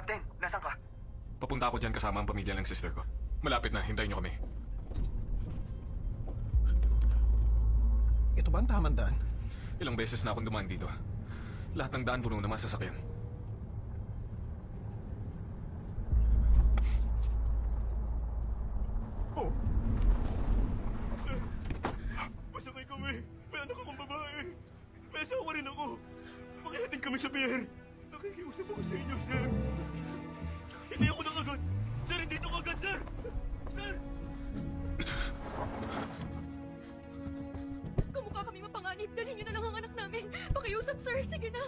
Captain, nasan ka? Papunta ako dyan kasama ang pamilya ng sister ko. Malapit na, hintayin niyo kami. Ito ba ang tamang daan? Ilang beses na akong dumaan dito. Lahat ng daan puno ng mga sasakyan. Oh. Sir, masakay kami. May anak akong babae. May asawa rin ako. Makihatid kami sa pier. Nakikiusap ako sa inyo, sir. Hindi ako nakagat. Sir, hindi ito kagat, sir! Sir! Kamukha kami mapanganib. Dalhin niyo na lang ang anak namin. Pakiusap, sir. Sige na.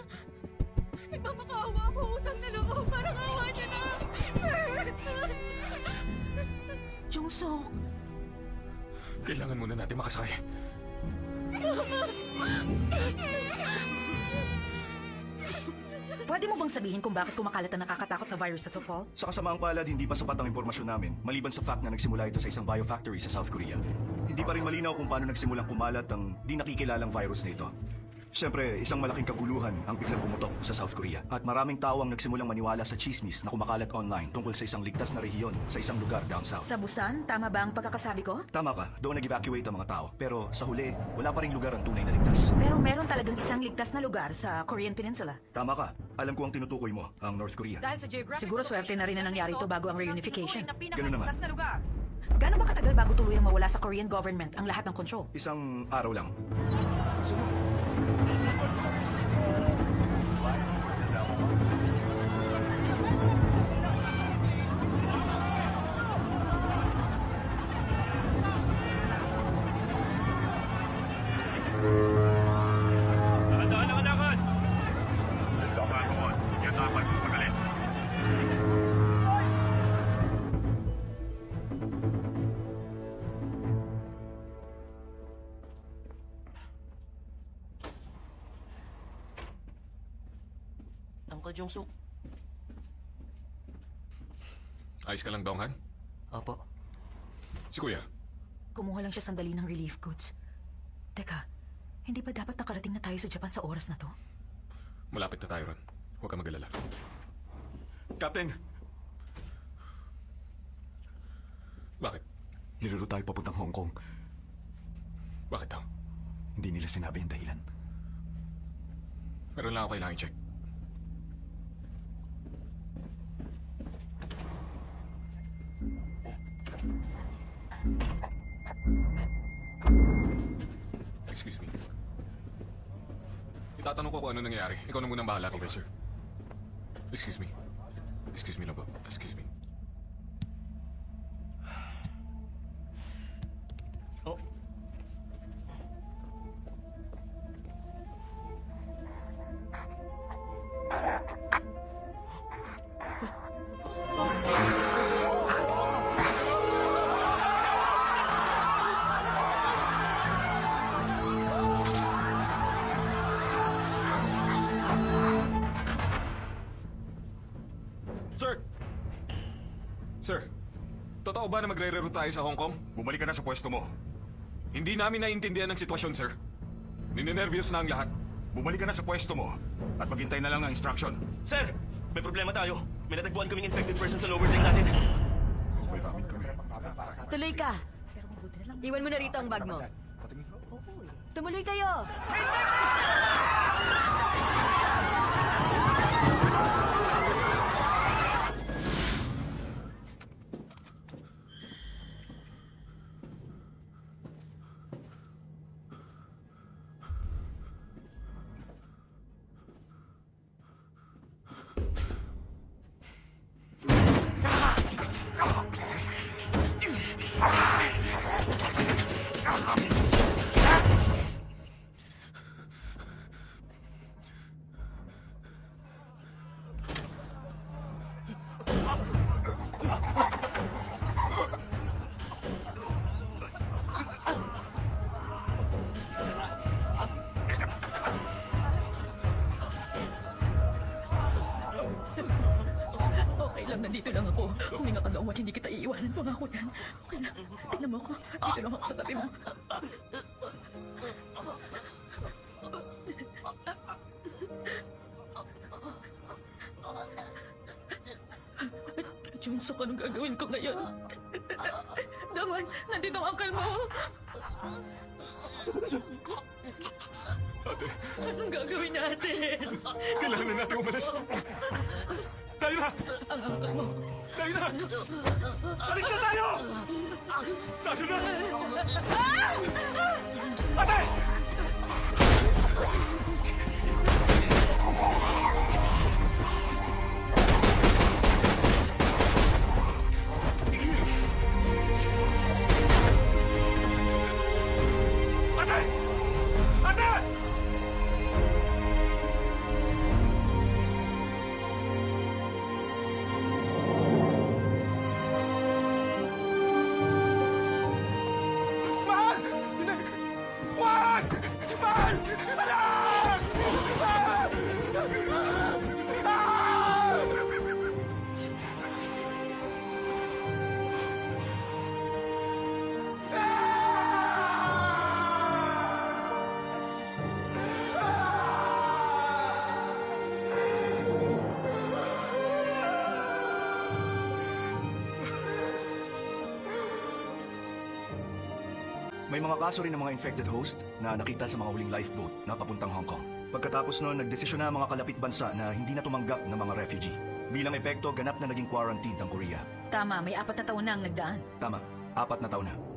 Nagmamakaawa ako. Utang na loob. Parang awa niyo na. Sir! Jungsok! Kailangan muna natin makasakay. Pwede mo bang sabihin kung bakit kumakalat ang nakakatakot na virus na to, Paul? Sa kasamaang palad, hindi pa sapat ang impormasyon namin, maliban sa fact na nagsimula ito sa isang biofactory sa South Korea. Hindi pa rin malinaw kung paano nagsimulang kumalat ang di nakikilalang virus na ito. Siyempre, isang malaking kaguluhan ang biglang pumutok sa South Korea. At maraming tao ang nagsimulang maniwala sa chismis na kumakalat online tungkol sa isang ligtas na rehiyon sa isang lugar down south. Sa Busan? Tama ba ang pagkakasabi ko? Tama ka, doon nag-evacuate ang mga tao. Pero sa huli, wala pa ring lugar ang tunay na ligtas. Pero meron talagang isang ligtas na lugar sa Korean Peninsula. Tama ka, alam ko ang tinutukoy mo, ang North Korea. Siguro swerte na rin na nangyari ito bago ang reunification. Ganun naman. Gano'n ba katagal bago tuluyang mawala sa Korean government ang lahat ng control? Isang araw lang. Dahan-dahan ang alakad! Dahan mo, hindi ang dapat magaling. Uncle Jungsuk. Ayos ka lang, Donghan? Opo. Si Kuya? Kumuha lang siya sandali ng relief goods. Teka, hindi ba dapat nakarating na tayo sa Japan sa oras na to? Malapit na tayo ron. Huwag ka mag-alala. Captain! Bakit? Niluro tayo papuntang Hong Kong. Bakit daw? Hindi nila sinabi ang dahilan. Meron lang ako kailangan i-check. Excuse me. Itatanong ko kung ano nangyayari. Ikaw na munang bahala, okay, sir. Excuse me. Excuse me lang po. Excuse me. Oh. Sir! Sir, totoo ba na magre-reroute tayo sa Hong Kong? Bumalik ka na sa pwesto mo. Hindi namin naiintindihan ang sitwasyon, sir. Ninenervyos na ang lahat. Bumalik ka na sa pwesto mo at maghintay na lang ng instruction. Sir! May problema tayo. May natagpuan kaming infected person sa lower deck natin. May ramin kami. Tuloy ka. Iwan mo na rito ang bag mo. Tumuloy kayo! Okay lang, nandito lang ako. Huminga ka daw at hindi kita iiwanan. Pangako yan. Okay lang. Tingnan mo ako. Dito lang ako sa tabi mo. Junsok, anong gagawin ko ngayon? Dangwan, nandito ang uncle mo. Ate, Anong gagawin natin? kailangan na natin umalis. Tayo na! Ang uncle mo. Tayo na! Alis na tayo! Tayo na! Ate! Ate! Ate! Mahal! Wag! Mahal! Anak! May mga kaso rin ng mga infected host na nakita sa mga huling lifeboat na papuntang Hong Kong. Pagkatapos noon, nagdesisyon na ang mga kalapit bansa na hindi na tumanggap ng mga refugee. Bilang epekto, ganap na naging quarantine ang Korea. Tama, may 4 na taon na ang nagdaan. Tama, 4 na taon na.